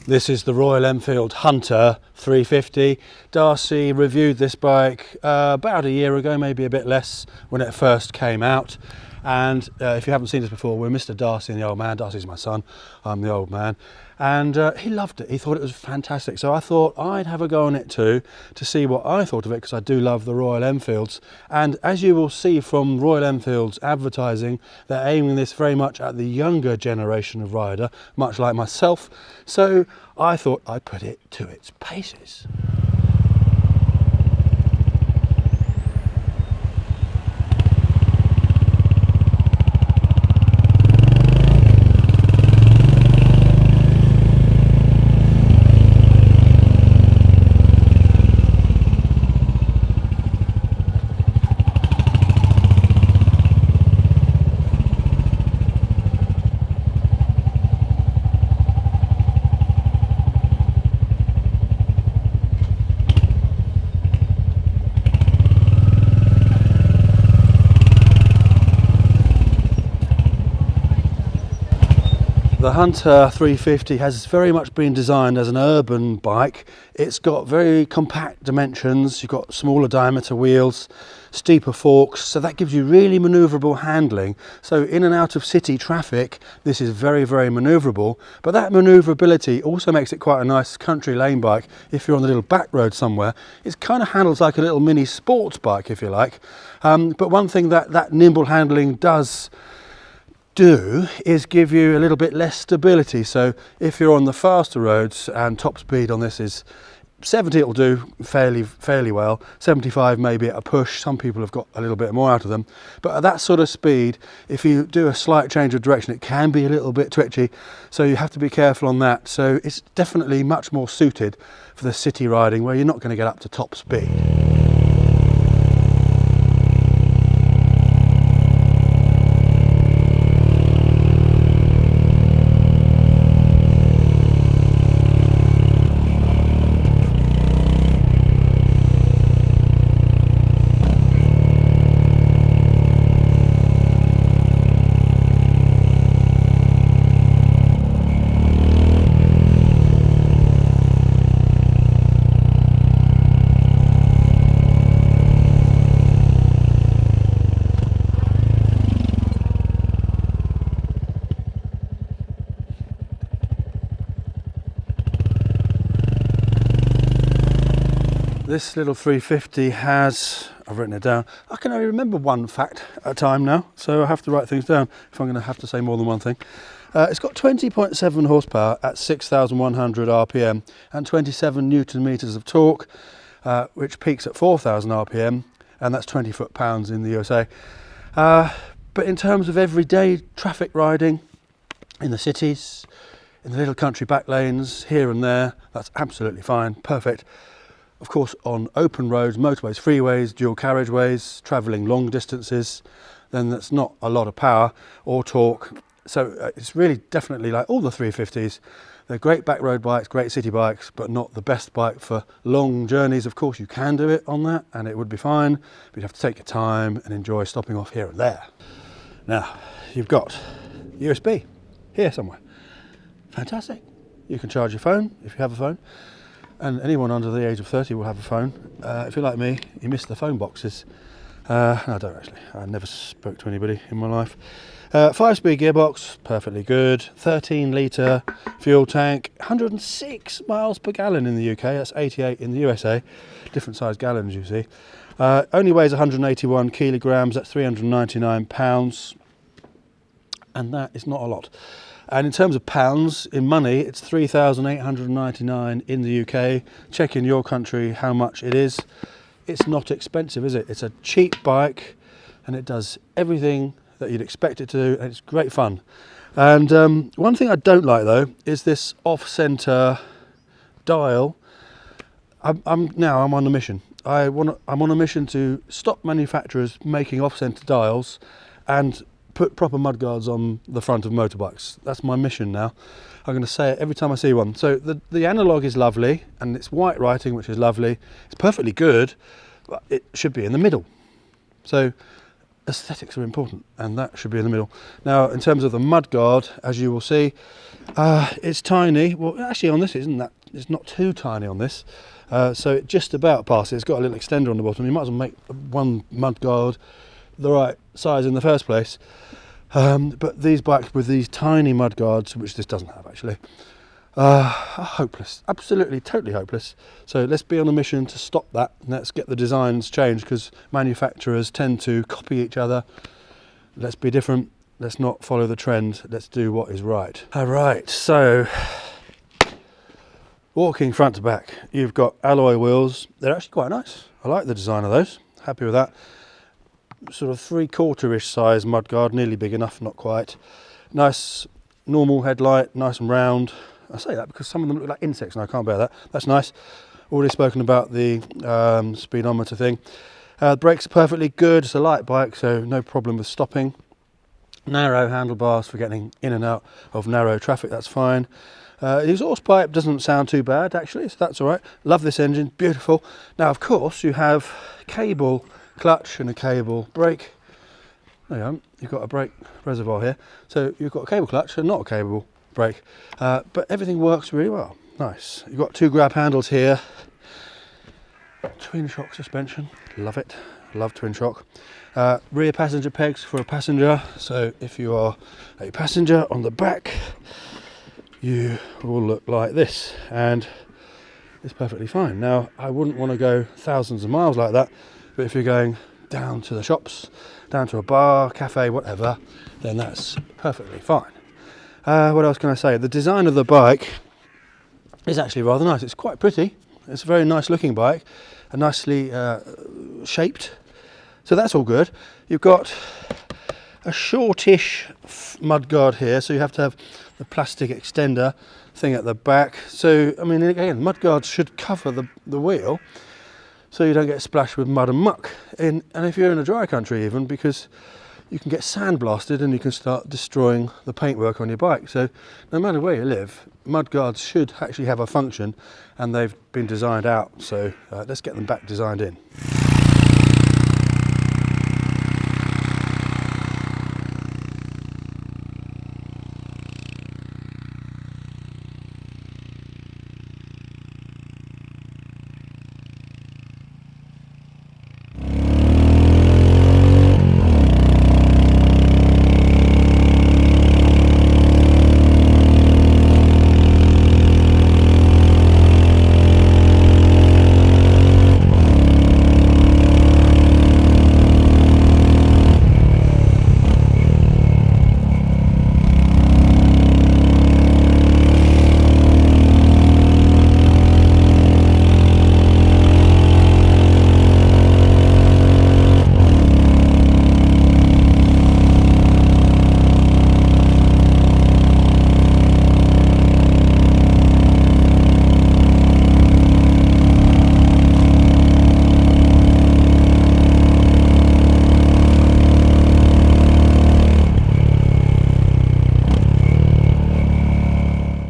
This is the Royal Enfield Hunter 350. Darcy reviewed this bike about a year ago, maybe a bit less, when it first came out. And if you haven't seen this before, we're Mr. Darcy and the old man. Darcy's my son, I'm the old man. And he loved it, he thought it was fantastic. So I thought I'd have a go on it too, to see what I thought of it, because I do love the Royal Enfields. And as you will see from Royal Enfield's advertising, they're aiming this very much at the younger generation of rider, much like myself. So I thought I'd put it to its paces. The Hunter 350 has very much been designed as an urban bike. It's got very compact dimensions, you've got smaller diameter wheels, steeper forks, so that gives you really manoeuvrable handling. So in and out of city traffic, this is very, very manoeuvrable, but that manoeuvrability also makes it quite a nice country lane bike. If you're on the little back road somewhere, it kind of handles like a little mini sports bike, if you like. But one thing that nimble handling does is give you a little bit less stability. So if you're on the faster roads, and top speed on this is 70, it'll do fairly well. 75 maybe at a push. Some people have got a little bit more out of them, but at that sort of speed, if you do a slight change of direction, it can be a little bit twitchy, so you have to be careful on that. So it's definitely much more suited for the city riding, where you're not going to get up to top speed. This little 350 has, I've written it down, I can only remember one fact at a time now, so I have to write things down if I'm going to have to say more than one thing. It's got 20.7 horsepower at 6,100 RPM and 27 Newton meters of torque, which peaks at 4,000 RPM, and that's 20 foot-pounds in the USA. But in terms of everyday traffic riding, in the cities, in the little country back lanes, here and there, that's absolutely fine, perfect. Of course, on open roads, motorways, freeways, dual carriageways, travelling long distances, then that's not a lot of power or torque. So it's really definitely like all the 350s. They're great back road bikes, great city bikes, but not the best bike for long journeys. Of course, you can do it on that and it would be fine, but you'd have to take your time and enjoy stopping off here and there. Now, you've got USB here somewhere. Fantastic. You can charge your phone if you have a phone. And anyone under the age of 30 will have a phone. If you're like me, you miss the phone boxes. No, I don't actually. I never spoke to anybody in my life. 5-speed gearbox, perfectly good. 13-litre fuel tank, 106 miles per gallon in the UK. That's 88 in the USA. Different size gallons, you see. Only weighs 181 kilograms. That's 399 pounds. And that is not a lot. And in terms of pounds, in money, it's 3,899 in the UK. Check in your country how much it is. It's not expensive, is it? It's a cheap bike and it does everything that you'd expect it to do, and it's great fun. And one thing I don't like though is this off-centre dial. I'm on a mission. I'm on a mission to stop manufacturers making off-centre dials and put proper mudguards on the front of motorbikes. That's my mission now. I'm going to say it every time I see one. So the analogue is lovely, and it's white writing, which is lovely. It's perfectly good, but it should be in the middle. So aesthetics are important, and that should be in the middle. Now, in terms of the mudguard, as you will see, it's tiny. Well, actually on this it's not too tiny on this. So it just about passes. It's got a little extender on the bottom. You might as well make one mudguard the right size in the first place. But these bikes with these tiny mudguards, which this doesn't have actually, are hopeless. Absolutely, totally hopeless. So let's be on a mission to stop that. Let's get the designs changed, because manufacturers tend to copy each other. Let's be different. Let's not follow the trend. Let's do what is right. All right, so walking front to back, you've got alloy wheels. They're actually quite nice. I like the design of those. Happy with that. Sort of 3/4-ish size mudguard, nearly big enough, not quite. Nice normal headlight, nice and round. I say that because some of them look like insects and I can't bear that. That's nice. Already spoken about the speedometer thing. The brakes are perfectly good. It's a light bike, so no problem with stopping. Narrow handlebars for getting in and out of narrow traffic, that's fine. The exhaust pipe doesn't sound too bad actually, so that's all right. Love this engine, beautiful. Now, of course, you have cable clutch and a cable brake. There you go. You've got a brake reservoir here. So you've got a cable clutch and not a cable brake. But everything works really well. Nice. You've got 2 grab handles here. Twin shock suspension. Love it. Love twin shock. Rear passenger pegs for a passenger. So if you are a passenger on the back, you will look like this. And it's perfectly fine. Now, I wouldn't want to go thousands of miles like that. But if you're going down to the shops, down to a bar, cafe, whatever, then that's perfectly fine. What else can I say? The design of the bike is actually rather nice. It's quite pretty. It's a very nice looking bike, and nicely shaped. So that's all good. You've got a shortish mudguard here, so you have to have the plastic extender thing at the back. So, I mean, again, mudguards should cover the wheel, so you don't get splashed with mud and muck. And if you're in a dry country even, because you can get sandblasted and you can start destroying the paintwork on your bike. So no matter where you live, mudguards should actually have a function, and they've been designed out. So let's get them back designed in.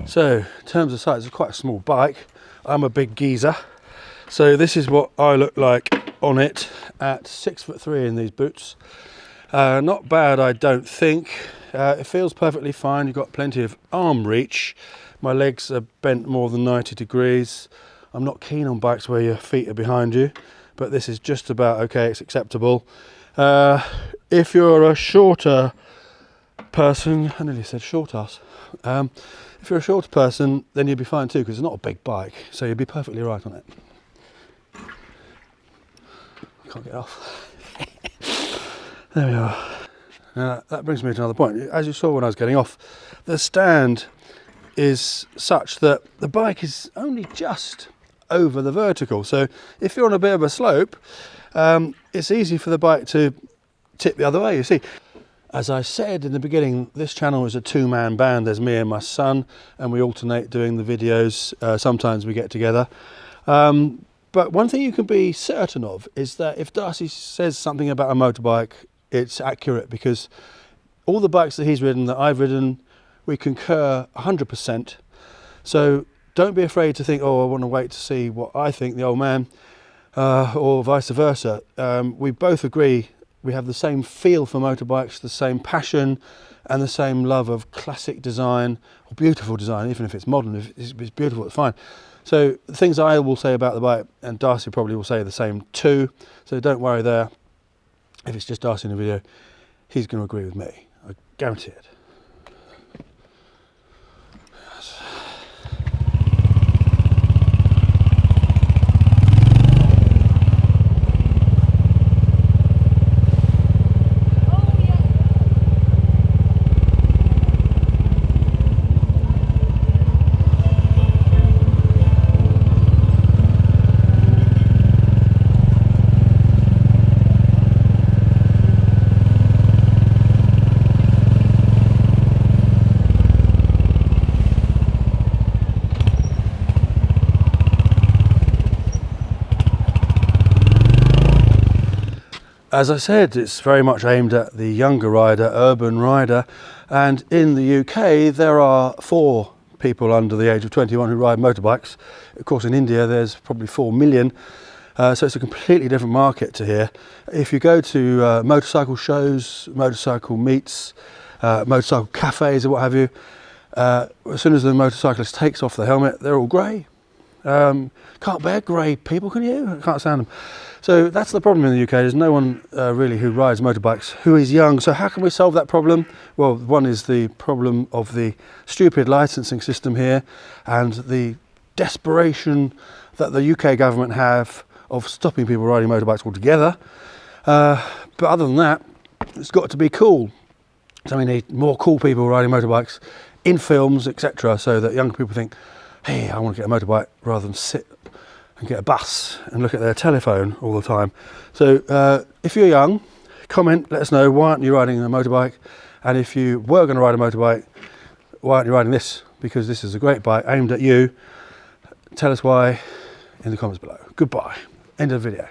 So, in terms of size, it's quite a small bike. I'm a big geezer. So this is what I look like on it at 6'3" in these boots. Not bad, I don't think. It feels perfectly fine. You've got plenty of arm reach. My legs are bent more than 90 degrees. I'm not keen on bikes where your feet are behind you, but this is just about okay, it's acceptable. If you're a shorter person, I nearly said short ass. If you're a shorter person, then you'd be fine too, because it's not a big bike, so you'd be perfectly right on it. I can't get off. There we are. Now, that brings me to another point. As you saw when I was getting off, the stand is such that the bike is only just over the vertical. So if you're on a bit of a slope, it's easy for the bike to tip the other way, you see. As I said in the beginning, this channel is a 2-man band. There's me and my son, and we alternate doing the videos. Sometimes we get together. But one thing you can be certain of is that if Darcy says something about a motorbike, it's accurate, because all the bikes that he's ridden, that I've ridden, we concur 100%. So don't be afraid to think, oh, I want to wait to see what I think, the old man, or vice versa. We both agree we have the same feel for motorbikes, the same passion and the same love of classic design or beautiful design. Even if it's modern, if it's beautiful, it's fine. So the things I will say about the bike, and Darcy probably will say the same too, so don't worry there. If it's just Darcy in the video, he's going to agree with me, I guarantee it. As I said, it's very much aimed at the younger rider, urban rider, and in the UK there are 4 people under the age of 21 who ride motorbikes. Of course in India there's probably 4 million, so it's a completely different market to here. If you go to motorcycle shows, motorcycle meets, motorcycle cafes or what have you, as soon as the motorcyclist takes off the helmet, they're all grey. Can't bear grey people, can you? I can't stand them. So that's the problem in the UK. There's no one really who rides motorbikes who is young. So how can we solve that problem? Well, one is the problem of the stupid licensing system here and the desperation that the UK government have of stopping people riding motorbikes altogether. But other than that, it's got to be cool. So we need more cool people riding motorbikes in films, etc., so that young people think, hey, I want to get a motorbike rather than sit and get a bus and look at their telephone all the time. So if you're young, comment, let us know, why aren't you riding a motorbike? And if you were going to ride a motorbike, why aren't you riding this? Because this is a great bike aimed at you. Tell us why in the comments below. Goodbye. End of the video.